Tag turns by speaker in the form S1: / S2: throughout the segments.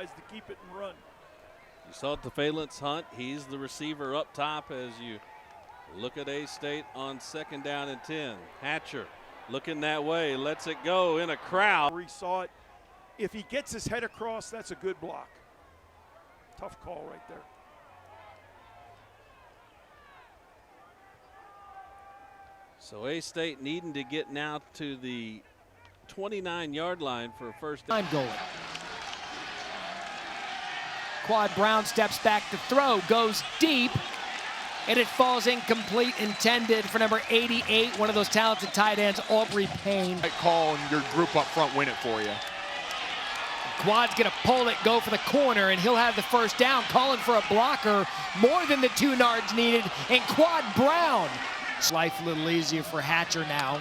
S1: to keep it and run.
S2: You saw the Phalanx Hunt. He's the receiver up top as you look at A-State on 2nd down and 10. Hatcher looking that way, lets it go in a crowd.
S1: He saw it. If he gets his head across, that's a good block. Tough call right there.
S2: So A-State needing to get now to the 29-yard line for a first down.
S3: Goal. Quad Brown steps back to throw, goes deep, and it falls incomplete, intended for number 88, one of those talented tight ends, Aubrey Payne.
S4: Right call, and your group up front win it for you.
S3: Quad's gonna pull it, go for the corner, and he'll have the first down, calling for a blocker, more than the 2 yards needed, and Quad Brown. Life a little easier for Hatcher now.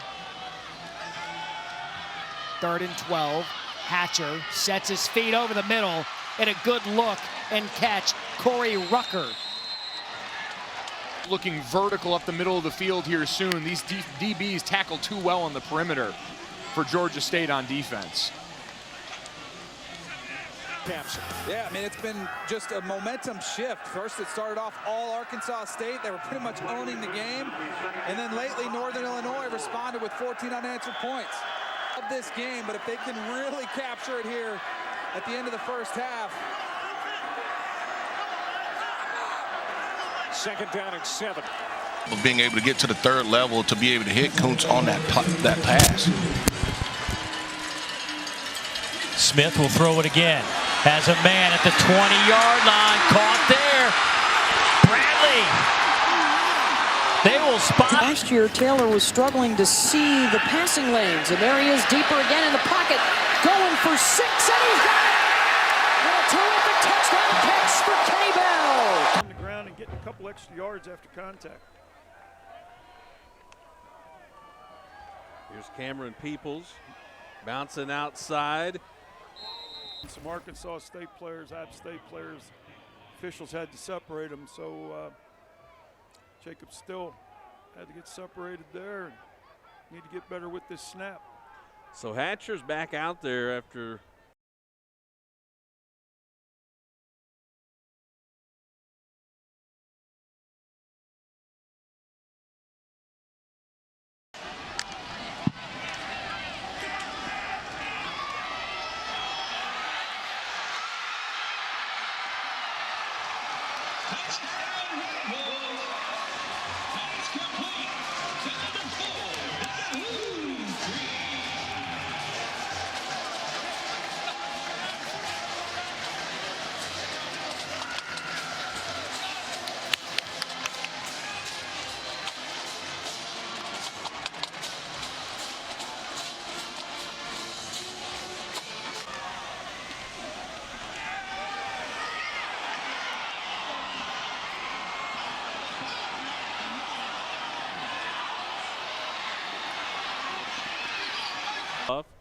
S3: 3rd and 12. Hatcher sets his feet over the middle, and a good look and catch, Corey Rucker.
S4: Looking vertical up the middle of the field here soon. These DBs tackle too well on the perimeter for Georgia State on defense.
S5: Yeah, I mean, it's been just a momentum shift. First, it started off all Arkansas State. They were pretty much owning the game. And then lately, Northern Illinois responded with 14 unanswered points of this game. But if they can really capture it here at the end of the first half.
S1: 2nd down and 7.
S6: Being able to get to the 3rd level to be able to hit Kuntz on that pass.
S7: Smith will throw it again. Has a man at the 20-yard line. Caught there. Bradley. They will spot.
S8: Last year, Taylor was struggling to see the passing lanes, and there he is deeper again in the pocket, going for 6, and he's got it! And a terrific touchdown catch for Kenny Bell.
S1: On the ground and getting a couple extra yards after contact.
S2: Here's Cameron Peoples bouncing outside.
S1: Some Arkansas State players, App State players, officials had to separate them, so Jacob Still had to get separated there and need to get better with this snap.
S2: So Hatcher's back out there after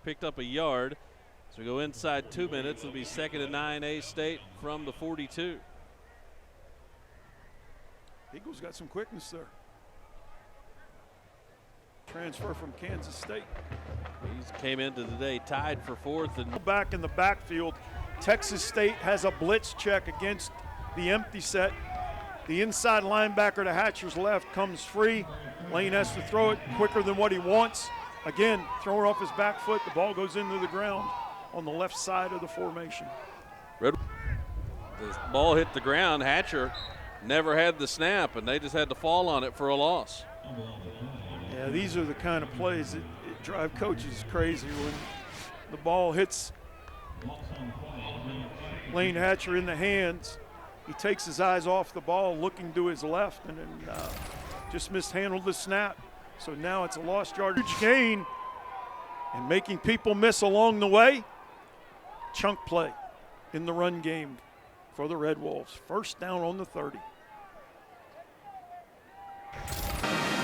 S2: picked up a yard. So we go inside 2 minutes. It'll be 2nd and 9, A-State from the 42.
S1: Eagles got some quickness there. Transfer from Kansas State.
S2: He came into the day tied for 4th. And
S1: back in the backfield, Texas State has a blitz check against the empty set. The inside linebacker to Hatcher's left comes free. Lane has to throw it quicker than what he wants. Again, throwing off his back foot, the ball goes into the ground on the left side of the formation.
S2: The ball hit the ground. Hatcher never had the snap, and they just had to fall on it for a loss.
S1: Yeah, these are the kind of plays that drive coaches crazy when the ball hits Lane Hatcher in the hands. He takes his eyes off the ball, looking to his left, and then just mishandled the snap. So now it's a lost yardage gain, and making people miss along the way. Chunk play in the run game for the Red Wolves. First down on the 30.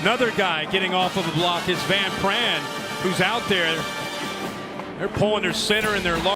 S9: Another guy getting off of the block is Van Pran, who's out there. They're pulling their center and their long.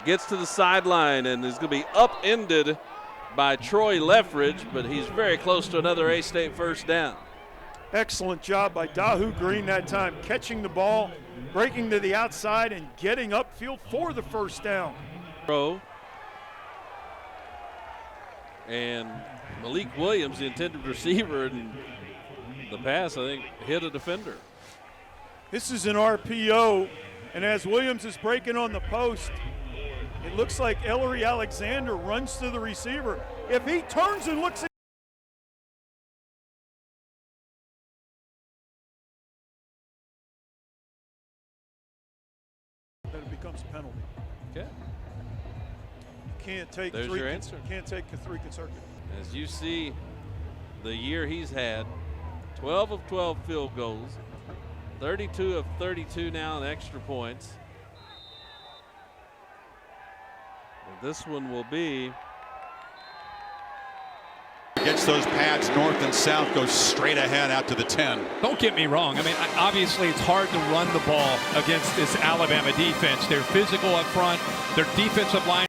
S2: gets to the sideline and is going to be upended by Troy Leffridge, but he's very close to another A-State first down.
S1: Excellent job by Dahu Green that time, catching the ball, breaking to the outside, and getting upfield for the first down.
S2: And Malik Williams, the intended receiver, and the pass, I think, hit a defender.
S1: This is an RPO, and as Williams is breaking on the post, it looks like Ellery Alexander runs to the receiver. If he turns and looks at then it becomes a penalty.
S2: Okay.
S1: You can't take
S2: There's your answer.
S1: Can't take three consecutive.
S2: As you see, the year he's had, 12 of 12 field goals, 32 of 32 now in extra points. And this one will be.
S10: Gets those pads north and south, goes straight ahead out to the 10.
S9: Don't get me wrong. I mean, obviously it's hard to run the ball against this Alabama defense. They're physical up front. Their defensive line.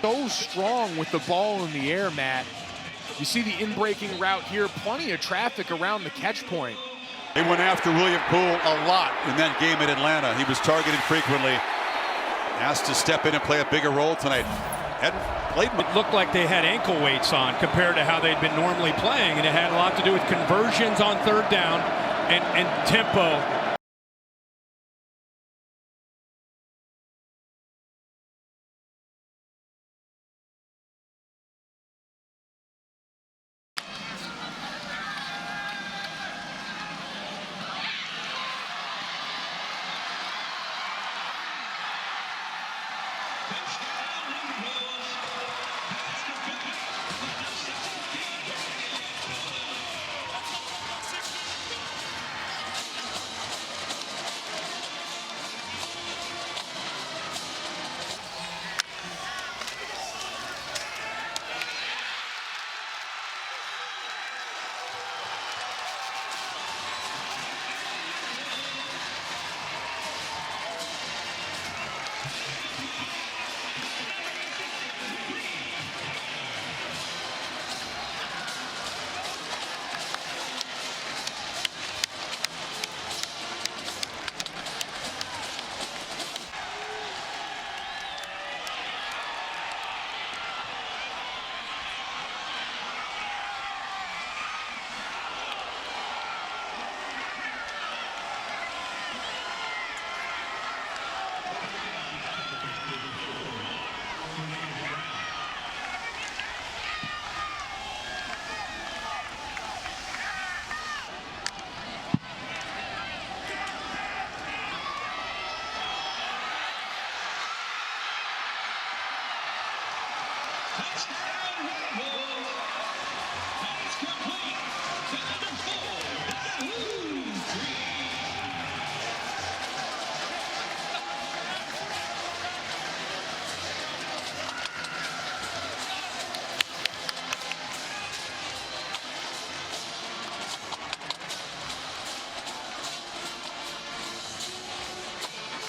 S4: So strong with the ball in the air, Matt. You see the in-breaking route here, plenty of traffic around the catch point.
S10: They went after William Poole a lot in that game at Atlanta. He was targeted frequently. Asked to step in and play a bigger role tonight.
S9: It looked like they had ankle weights on compared to how they'd been normally playing, and it had a lot to do with conversions on third down and tempo.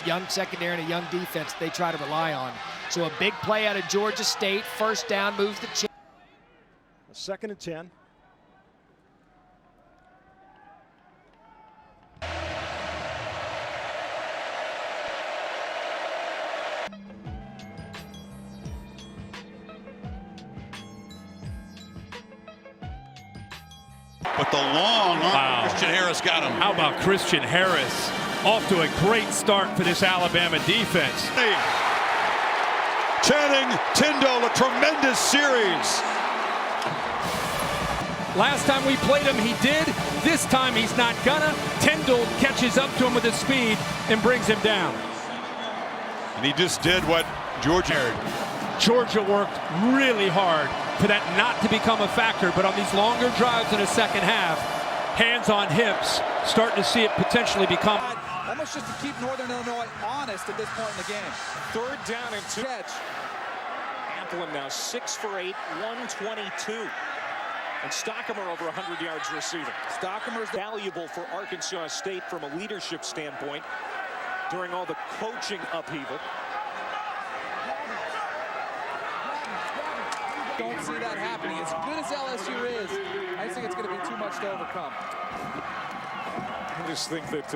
S3: Young secondary and a young defense they try to rely on. So a big play out of Georgia State. First down, moves the chain.
S11: 2nd and 10.
S10: But the long arm, Christian Harris got him.
S9: How about Christian Harris? Off to a great start for this Alabama defense.
S10: Channing Tindall, a tremendous series.
S9: Last time we played him, he did. This time he's not gonna. Tindall catches up to him with his speed and brings him down.
S10: And he just did what Georgia.
S9: Georgia worked really hard for that not to become a factor, but on these longer drives in the second half, hands on hips, starting to see it potentially become.
S5: Almost just to keep Northern Illinois honest at this point in the game.
S12: 3rd down and 2.
S5: Catch.
S12: Applin now 6 for 8, 122. And Stockamer over 100 yards receiving.
S5: Stockamer's
S12: valuable for Arkansas State from a leadership standpoint during all the coaching upheaval.
S5: Don't see that happening. As good as LSU is, I just think it's going to be too much to overcome.
S12: I just think that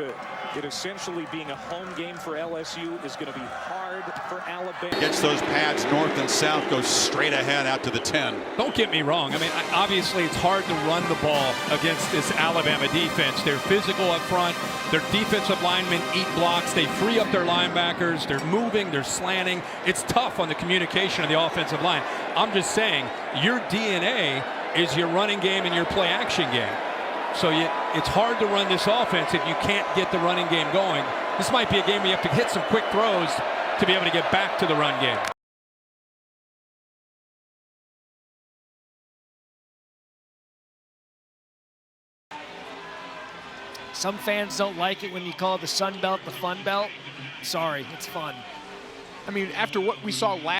S12: it essentially being a home game for LSU is going to be hard for Alabama.
S10: Gets those pads north and south, goes straight ahead out to the 10.
S9: Don't get me wrong. I mean, obviously it's hard to run the ball against this Alabama defense. They're physical up front. Their defensive linemen eat blocks. They free up their linebackers. They're moving. They're slanting. It's tough on the communication of the offensive line. I'm just saying, your DNA is your running game and your play action game. So it's hard to run this offense if you can't get the running game going. This might be a game where you have to hit some quick throws to be able to get back to the run game.
S3: Some fans don't like it when you call the Sun Belt the Fun Belt. Sorry, it's fun.
S4: I mean, after what we saw last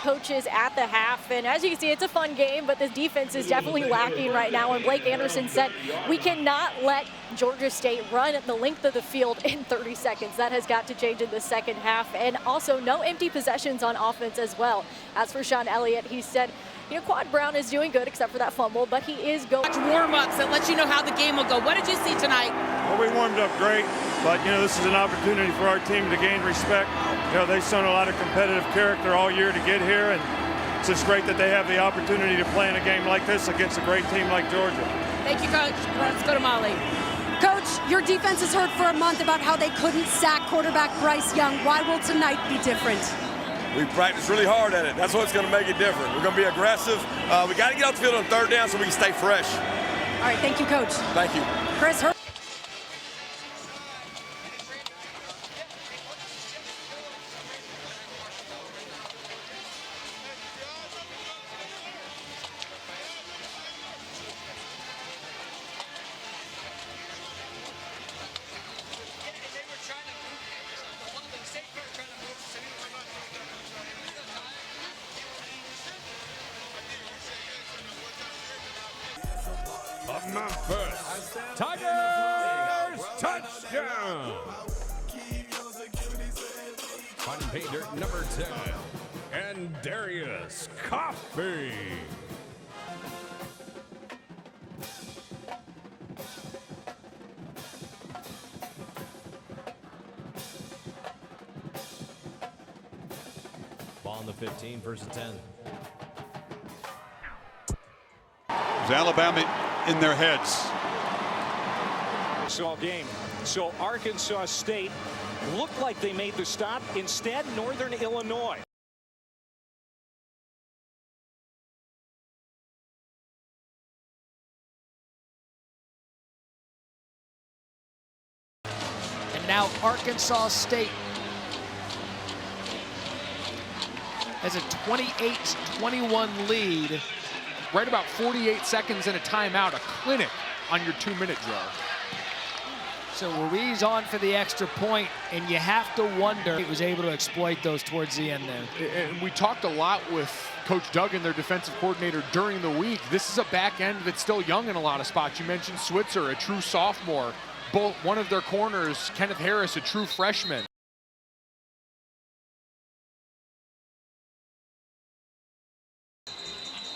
S13: coaches at the half, and as you can see, it's a fun game, but the defense is definitely lacking right now. And Blake Anderson said we cannot let Georgia State run at the length of the field in 30 seconds. That has got to change in the second half, and also no empty possessions on offense as well. As for Sean Elliott, he said, you know, Quad Brown is doing good except for that fumble, but he is going.
S14: Warm-ups that lets you know how the game will go. What did you see tonight?
S1: Well, we warmed up great, but, you know, this is an opportunity for our team to gain respect. You know, they've shown a lot of competitive character all year to get here, and it's just great that they have the opportunity to play in a game like this against a great team like Georgia.
S14: Thank you, Coach. Let's go to Molly.
S15: Coach, your defense has heard for a month about how they couldn't sack quarterback Bryce Young. Why will tonight be different?
S16: We practice really hard at it. That's what's going to make it different. We're going to be aggressive. We got to get off the field on 3rd down so we can stay fresh.
S15: All right, thank you, Coach.
S16: Thank you.
S15: Chris,
S9: Up Memphis, Tigers touchdown! Fun pay dirt number 10, and Darius Coffey.
S17: Ball on the 15, first and 10.
S10: Alabama in their heads.
S12: this all game. So Arkansas State looked like they made the stop. Instead, Northern Illinois.
S3: And now Arkansas State has a 28-21 lead.
S4: Right about 48 seconds and a timeout, a clinic on your 2-minute drill.
S3: So Ruiz on for the extra point, and you have to wonder he was able to exploit those towards the end there.
S4: And we talked a lot with Coach Duggan, their defensive coordinator, during the week. This is a back end that's still young in a lot of spots. You mentioned Switzer, a true sophomore. Both one of their corners, Kenneth Harris, a true freshman.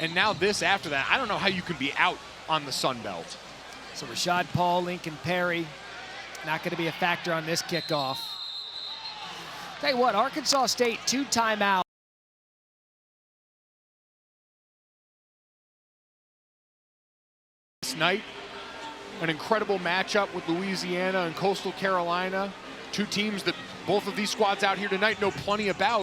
S4: And now this after that. I don't know how you can be out on the Sun Belt.
S3: So Rashad Paul, Lincoln Perry, not going to be a factor on this kickoff. Tell you what, Arkansas State 2 timeouts.
S4: This night, an incredible matchup with Louisiana and Coastal Carolina. 2 teams that both of these squads out here tonight know plenty about.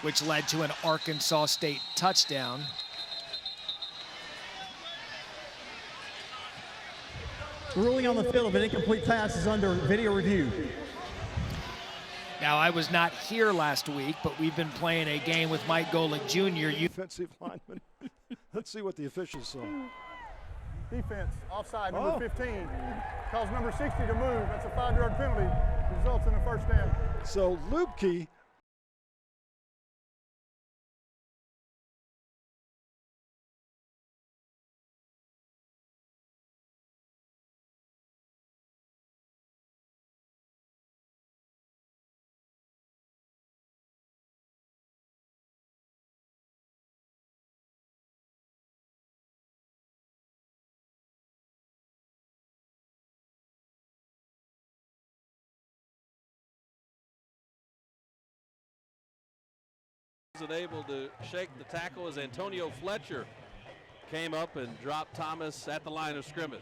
S3: Which led to an Arkansas State touchdown.
S18: Ruling on the field of an incomplete pass is under video review.
S3: Now, I was not here last week, but we've been playing a game with Mike Golick Jr.
S11: Defensive lineman. Let's see what the officials saw.
S19: Defense, offside, number 15. Calls number 60 to move. That's a 5-yard penalty. Results in a first down.
S11: So Lubke
S2: wasn't able to shake the tackle as Antonio Fletcher came up and dropped Thomas at the line of scrimmage.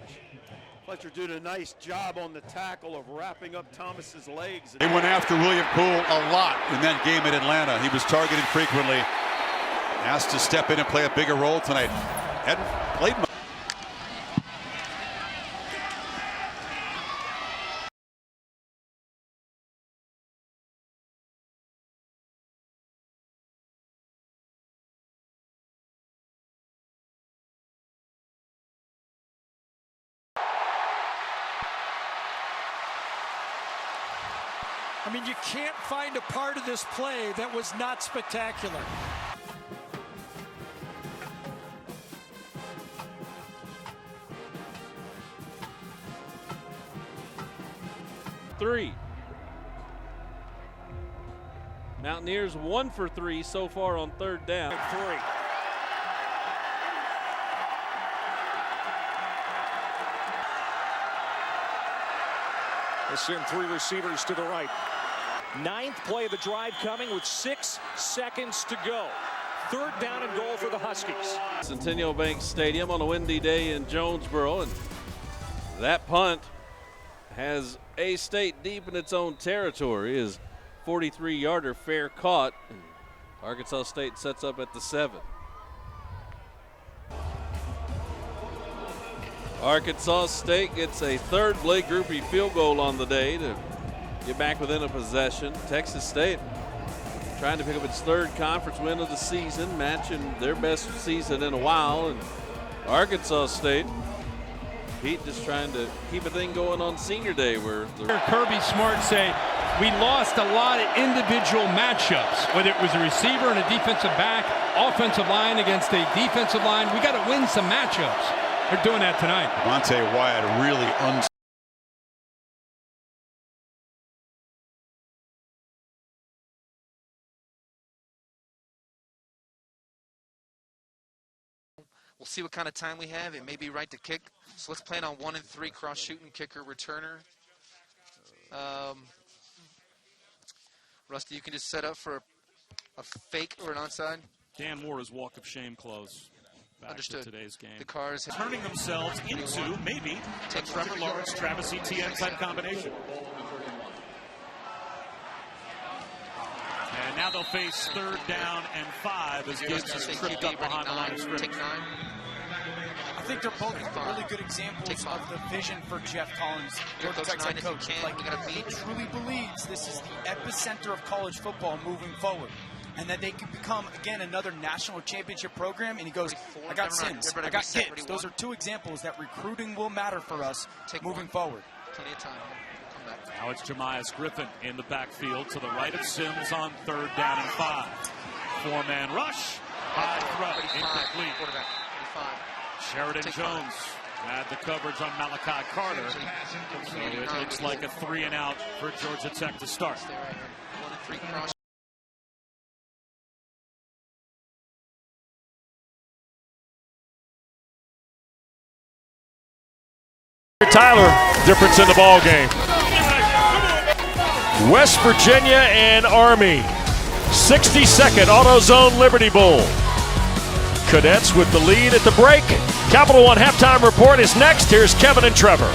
S1: Fletcher did a nice job on the tackle of wrapping up Thomas's legs.
S10: They went after William Poole a lot in that game at Atlanta. He was targeted frequently. Asked to step in and play a bigger role tonight. Hadn't played much.
S20: I mean, you can't find a part of this play that was not spectacular.
S2: Three. Mountaineers 1 for 3 so far on 3rd down.
S12: 3. They send 3 receivers to the right. 9th play of the drive coming with 6 seconds to go. 3rd down and goal for the Huskies.
S2: Centennial Bank Stadium on a windy day in Jonesboro, and that punt has A-State deep in its own territory. Is 43-yarder fair caught, and Arkansas State sets up at the 7. Arkansas State gets a 3rd Blake Groupie field goal on the day to get back within a possession. Texas State trying to pick up its 3rd conference win of the season, matching their best season in a while. And Arkansas State, Pete just trying to keep a thing going on senior day where
S9: Kirby Smart say we lost a lot of individual matchups, whether it was a receiver and a defensive back, offensive line against a defensive line. We got to win some matchups. They're doing that tonight.
S10: Monte Wyatt really
S21: We'll see what kind of time we have. It may be right to kick. So let's plan on 1 and 3 cross shooting, kicker, returner. Rusty, you can just set up for a fake or an onside.
S22: Dan Moore's walk of shame close. Back
S21: Understood.
S22: To today's game.
S21: The Cars
S22: turning themselves into maybe a Trevor Lawrence, Travis Etienne type combination. And now they'll face 3rd down and 5 as Gibbs is tripped up behind the line of scrimmage.
S23: I think they're both really good examples of the vision for Jeff Collins, Georgia Tech's head coach. He truly believes this is the epicenter of college football moving forward, and that they could become, again, another national championship program. And he goes, I got Sims, I got Gibbs. Those are 2 examples that recruiting will matter for us moving forward.
S21: Plenty of time.
S22: Now it's Jemias Griffin in the backfield to the right of Sims on 3rd down and 5. 4-man rush. High throw. Incomplete. Sheridan Jones had the coverage on Malachi Carter. So it looks like a 3 and out for Georgia Tech to start.
S21: 1 and 3 cross.
S24: Tyler, difference in the ball game. West Virginia and Army, 62nd AutoZone Liberty Bowl. Cadets with the lead at the break. Capital One halftime report is next. Here's Kevin and Trevor.